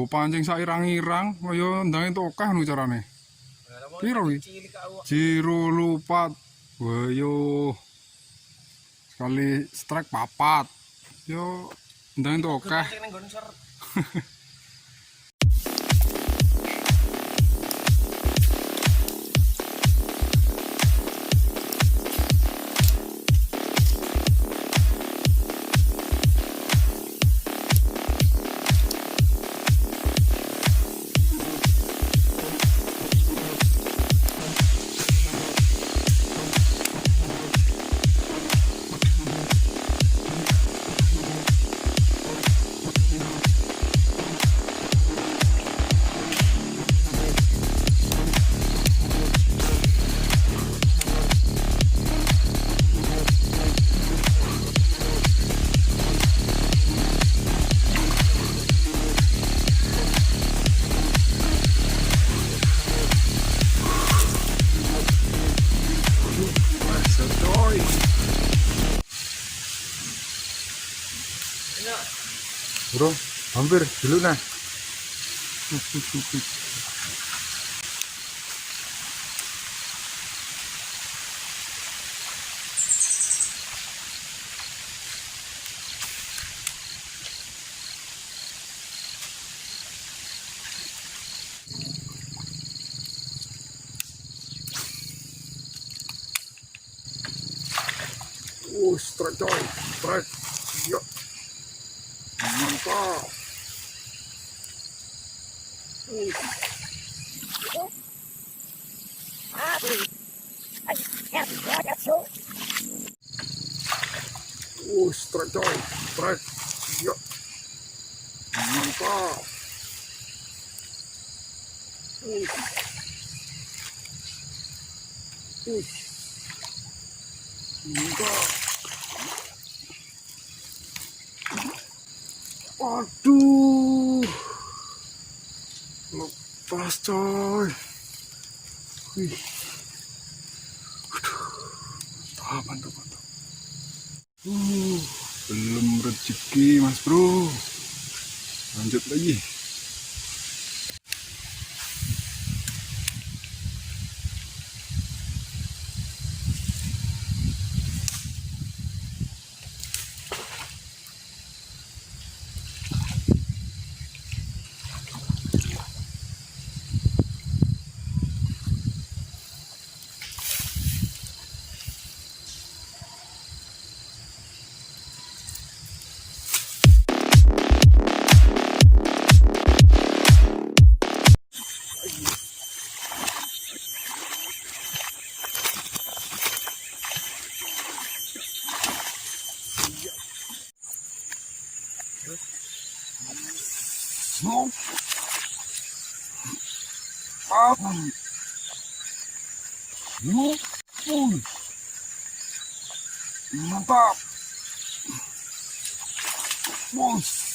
pancing sairang-irang kaya ndang entuk akeh nu carane. Piro iki? Jiro lupat. Wah yo. Sekali strike papat. Yo ndang entuk akeh. Bro, hampir dulu nah. Strike coy, strike. Yuk. Mantap. Strike coy, strike. Yuk. Mantap. Mantap. Aduh, lepas coy. Wih, mantap. Belum rezeki mas bro. Lanjut lagi. Mantap. Bos.